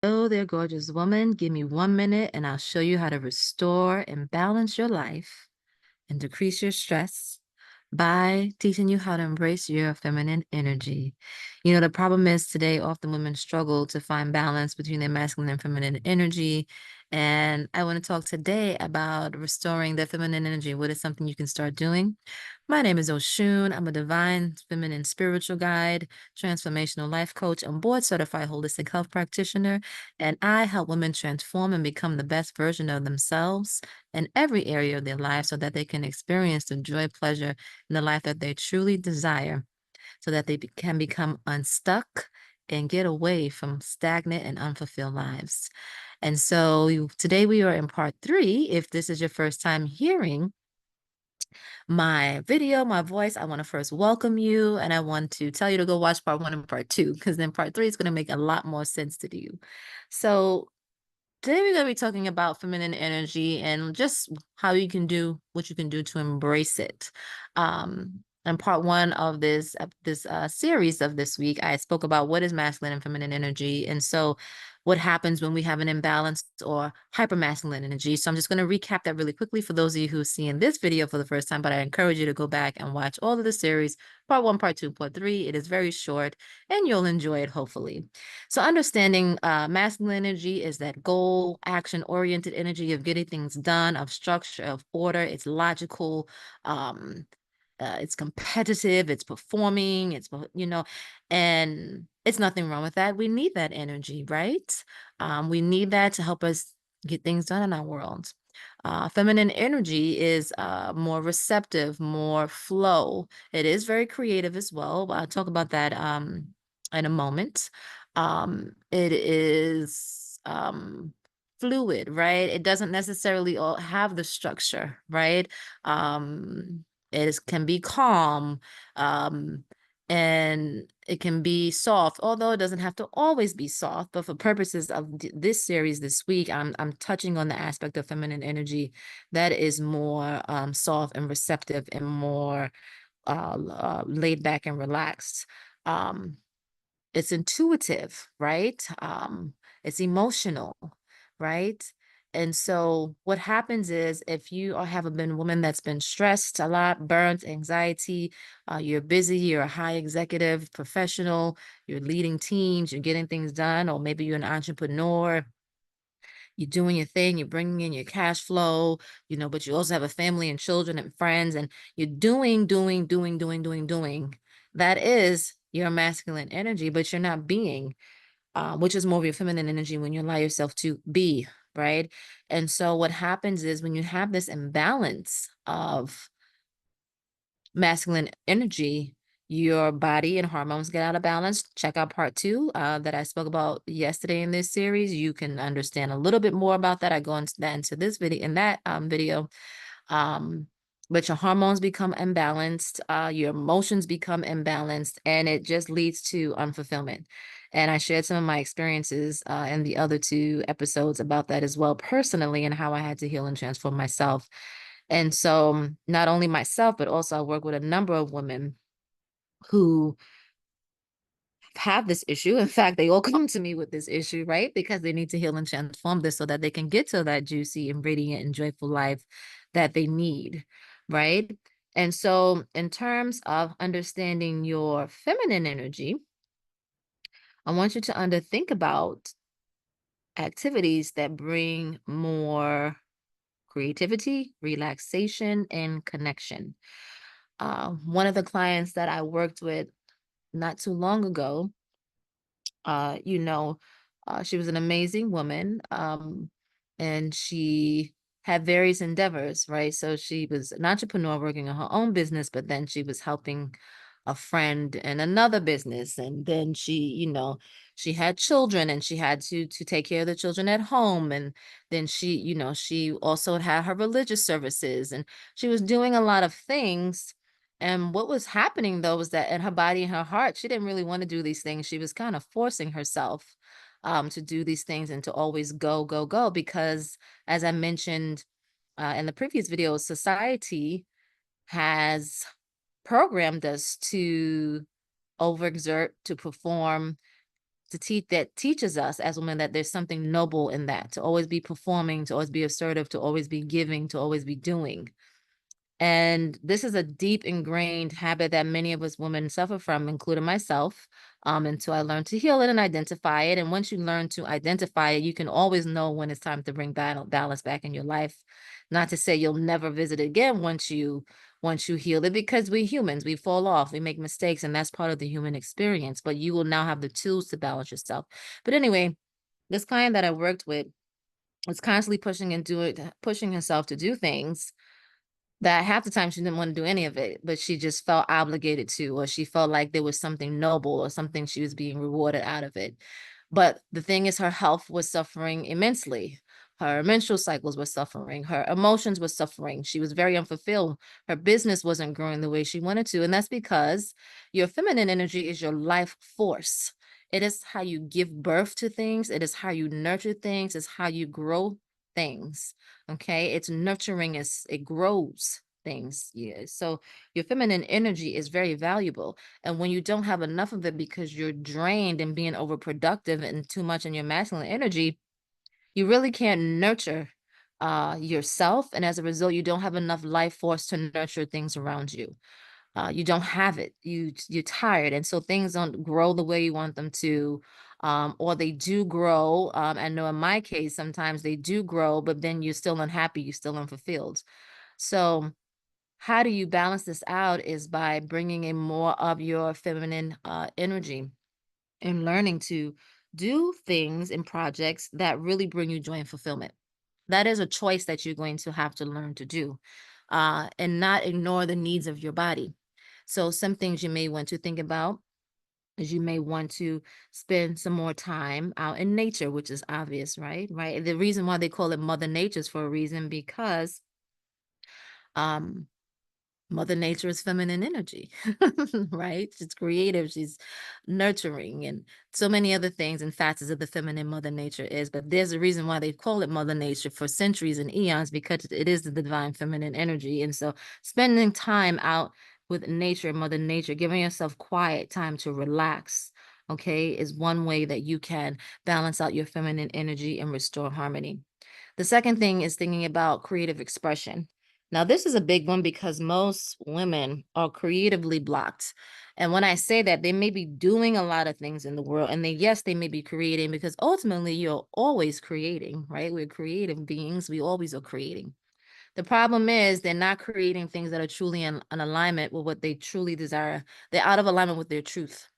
Oh, there, gorgeous woman. Give me 1 minute and I'll show you how to restore and balance your life and decrease your stress by teaching you how to embrace your feminine energy. The problem is today, often women struggle to find balance between their masculine and feminine energy. And I want to talk today about restoring their feminine energy. What is something you can start doing? My name is Oshun. I'm a divine feminine spiritual guide, transformational life coach, and board certified holistic health practitioner. And I help women transform and become the best version of themselves in every area of their life so that they can experience the joy, pleasure, and the life that they truly desire, so that they can become unstuck and get away from stagnant and unfulfilled lives. And so today we are in part 3. If this is your first time hearing my video, my voice, I want to first welcome you and I want to tell you to go watch part 1 and part 2, because then part 3 is going to make a lot more sense to you. So today we're going to be talking about feminine energy and just how you can do what you can do to embrace it. In part 1 of this series of this week, I spoke about what is masculine and feminine energy, and so what happens when we have an imbalance or hypermasculine energy. So I'm just going to recap that really quickly for those of you who are seeing this video for the first time, but I encourage you to go back and watch all of the series, part 1, part 2, part 3. It is very short and you'll enjoy it, hopefully. So understanding masculine energy is that goal, action-oriented energy of getting things done, of structure, of order. It's logical. It's competitive. It's performing. And it's nothing wrong with that. We need that energy, right? We need that to help us get things done in our world. Feminine energy is more receptive, more flow. It is very creative as well. I'll talk about that in a moment. It is fluid, right? It doesn't necessarily all have the structure, right? Can be calm, um, and it can be soft, although it doesn't have to always be soft. But for purposes of this series this week, I'm touching on the aspect of feminine energy that is more soft and receptive and more laid back and relaxed. Um, it's intuitive, right? It's emotional, right? And so what happens is if you have been a woman that's been stressed a lot, burnt, anxiety, you're busy, you're a high executive professional, you're leading teams, you're getting things done, or maybe you're an entrepreneur, you're doing your thing, you're bringing in your cash flow, but you also have a family and children and friends, and you're doing. That is your masculine energy, but you're not being, which is more of your feminine energy when you allow yourself to be, right? And so what happens is when you have this imbalance of masculine energy, your body and hormones get out of balance. Check out part 2 that I spoke about yesterday in this series. You can understand a little bit more about that. I go into that into this video, in that video. Um, but your hormones become imbalanced, your emotions become imbalanced, and it just leads to unfulfillment. And I shared some of my experiences in the other 2 episodes about that as well, personally, and how I had to heal and transform myself. And so not only myself, but also I work with a number of women who have this issue. In fact, they all come to me with this issue, right? Because they need to heal and transform this so that they can get to that juicy and radiant and joyful life that they need, right? And so in terms of understanding your feminine energy, I want you to think about activities that bring more creativity, relaxation, and connection. One of the clients that I worked with not too long ago, uh, you know, she was an amazing woman, and she had various endeavors, right? So she was an entrepreneur working on her own business, but then she was helping a friend in another business, and then she had children, and she had to take care of the children at home, and then she also had her religious services, and she was doing a lot of things. And what was happening though was that in her body and her heart, she didn't really want to do these things. She was kind of forcing herself to do these things and to always go, go, go, because as I mentioned in the previous video, society has programmed us to overexert, to perform, that teaches us as women that there's something noble in that, to always be performing, to always be assertive, to always be giving, to always be doing. And this is a deep ingrained habit that many of us women suffer from, including myself, until I learned to heal it and identify it. And once you learn to identify it, you can always know when it's time to bring balance back in your life. Not to say you'll never visit it again once you heal it, because we humans, we fall off, we make mistakes, and that's part of the human experience. But you will now have the tools to balance yourself. But anyway, this client that I worked with was constantly pushing herself to do things that half the time she didn't want to do any of it, but she just felt obligated to, or she felt like there was something noble or something she was being rewarded out of it. But the thing is, her health was suffering immensely. Her menstrual cycles were suffering. Her emotions were suffering. She was very unfulfilled. Her business wasn't growing the way she wanted to. And that's because your feminine energy is your life force. It is how you give birth to things. It is how you nurture things. It's how you grow things. Okay, it's nurturing, it grows things. Yeah. So your feminine energy is very valuable. And when you don't have enough of it because you're drained and being overproductive and too much in your masculine energy, you really can't nurture yourself. And as a result, you don't have enough life force to nurture things around you. You don't have it. You're tired, and so things don't grow the way you want them to, or they do grow. I know in my case, sometimes they do grow, but then you're still unhappy, you're still unfulfilled. So, how do you balance this out? Is by bringing in more of your feminine energy and learning to do things and projects that really bring you joy and fulfillment. That is a choice that you're going to have to learn to do, and not ignore the needs of your body. So, some things you may want to think about is you may want to spend some more time out in nature, which is obvious, right? Right. The reason why they call it Mother Nature's for a reason, because um, Mother Nature is feminine energy, right? She's creative, she's nurturing, and so many other things and facets of the feminine Mother Nature is. But there's a reason why they call it Mother Nature for centuries and eons, because it is the divine feminine energy. And so spending time out with nature, Mother Nature, giving yourself quiet time to relax, okay, is one way that you can balance out your feminine energy and restore harmony. The second thing is thinking about creative expression. Now, this is a big one because most women are creatively blocked. And when I say that, they may be doing a lot of things in the world, and yes, they may be creating, because ultimately you're always creating, right? We're creative beings. We always are creating. The problem is they're not creating things that are truly in alignment with what they truly desire. They're out of alignment with their truth,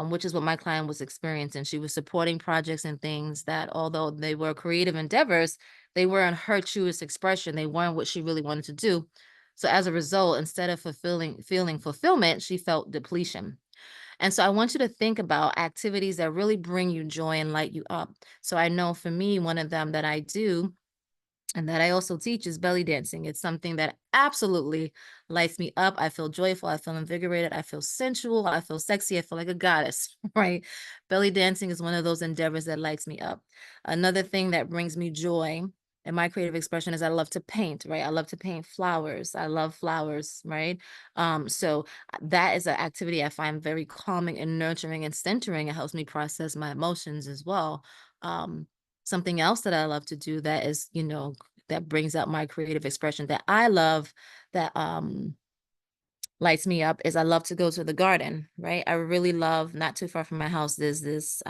which is what my client was experiencing. She was supporting projects and things that, although they were creative endeavors, they weren't her truest expression. They weren't what she really wanted to do. So as a result, instead of feeling fulfillment, she felt depletion. And so I want you to think about activities that really bring you joy and light you up. So I know for me, one of them that I do and that I also teach is belly dancing. It's something that absolutely lights me up. I feel joyful. I feel invigorated. I feel sensual. I feel sexy. I feel like a goddess, right? Belly dancing is one of those endeavors that lights me up. Another thing that brings me joy in my creative expression is I love to paint, right? I love to paint flowers. I love flowers, right? So that is an activity I find very calming and nurturing and centering. It helps me process my emotions as well. Um, Something else that I love to do that is, that brings out my creative expression that I love, that lights me up, is I love to go to the garden, right? I really love, not too far from my house, there's this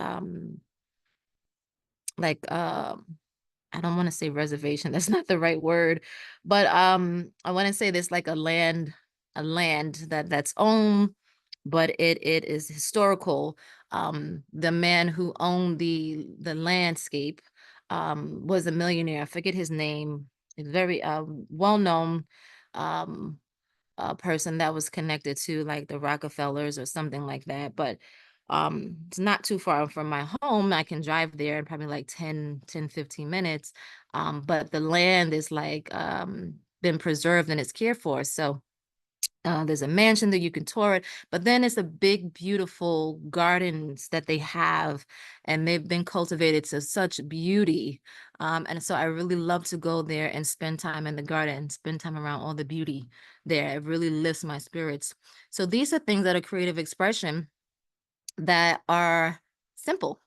like I don't want to say reservation, that's not the right word, but I want to say there's like a land that's owned, but it is historical. The man who owned the landscape was a millionaire. I forget his name. He's very well-known um person that was connected to like the Rockefellers or something like that. But it's not too far from my home. I can drive there in probably like 15 minutes. But the land is like been preserved and it's cared for. So there's a mansion that you can tour it, but then it's a big, beautiful gardens that they have, and they've been cultivated to such beauty. And so I really love to go there and spend time in the garden, spend time around all the beauty there. It really lifts my spirits. So these are things that are creative expression that are simple,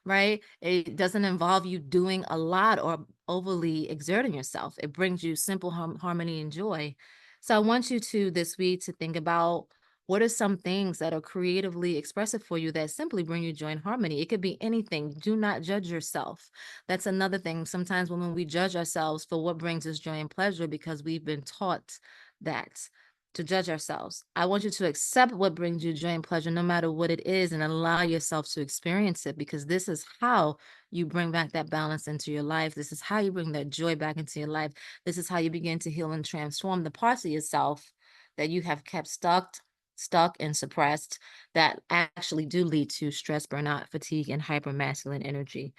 right? It doesn't involve you doing a lot or overly exerting yourself. It brings you simple harmony and joy. So I want you to this week to think about what are some things that are creatively expressive for you that simply bring you joy and harmony. It could be anything. Do not judge yourself. That's another thing. Sometimes when we judge ourselves for what brings us joy and pleasure because we've been taught that to judge ourselves. I want you to accept what brings you joy and pleasure, no matter what it is, and allow yourself to experience it because this is how you bring back that balance into your life. This is how you bring that joy back into your life. This is how you begin to heal and transform the parts of yourself that you have kept stuck and suppressed that actually do lead to stress, burnout, fatigue, and hyper masculine energy.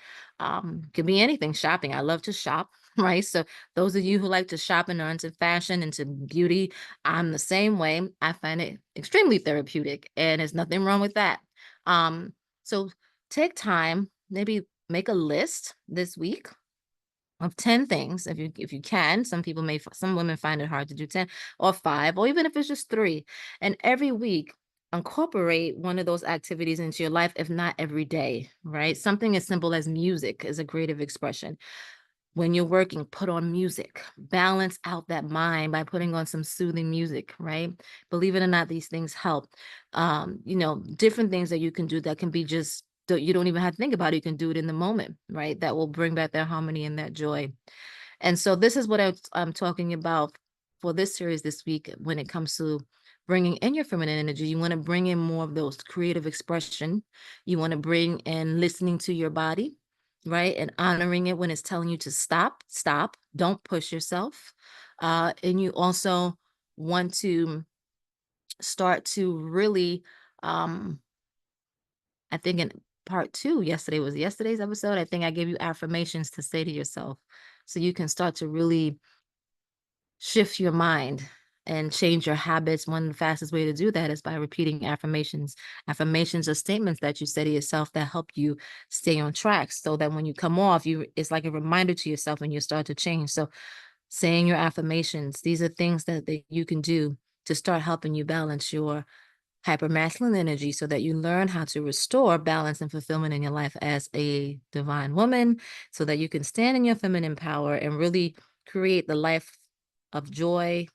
Could be anything. Shopping. I love to shop, right? So those of you who like to shop and are into fashion, into beauty, I'm the same way. I find it extremely therapeutic, and there's nothing wrong with that. Um, so take time, maybe make a list this week of 10 things if you can. Some people some women find it hard to do 10 or 5, or even if it's just 3. And every week incorporate one of those activities into your life, if not every day, right? Something as simple as music is a creative expression. When you're working, put on music. Balance out that mind by putting on some soothing music, right? Believe it or not, these things help. Different things that you can do that can be just you don't even have to think about it. You can do it in the moment, right? That will bring back that harmony and that joy. And so this is what I'm talking about for this series this week when it comes to bringing in your feminine energy. You want to bring in more of those creative expression. You want to bring in listening to your body, right? And honoring it when it's telling you to stop, don't push yourself. And you also want to start to really, um, I think in part two, yesterday was yesterday's episode. I think I gave you affirmations to say to yourself so you can start to really shift your mind and change your habits. One of the fastest way to do that is by repeating affirmations. Affirmations are statements that you say to yourself that help you stay on track so that when you come off, it's like a reminder to yourself and you start to change. So saying your affirmations, these are things that you can do to start helping you balance your hypermasculine energy so that you learn how to restore balance and fulfillment in your life as a divine woman so that you can stand in your feminine power and really create the life of joy,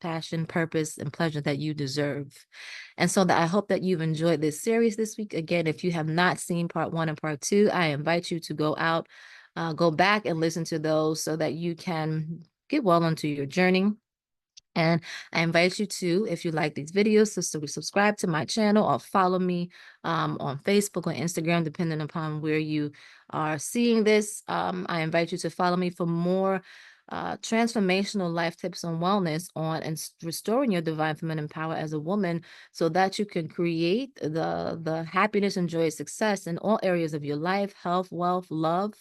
passion, purpose, and pleasure that you deserve. And so that I hope that you've enjoyed this series this week. Again, if you have not seen part 1 and part 2, I invite you to go back and listen to those so that you can get well into your journey. And I invite you to, if you like these videos, to subscribe to my channel or follow me on Facebook or Instagram, depending upon where you are seeing this. I invite you to follow me for more transformational life tips on wellness and restoring your divine feminine power as a woman so that you can create the happiness and joy, success in all areas of your life, health, wealth, love,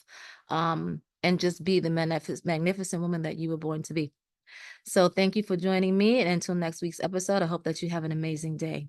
and just be the magnificent woman that you were born to be. So thank you for joining me. And until next week's episode, I hope that you have an amazing day.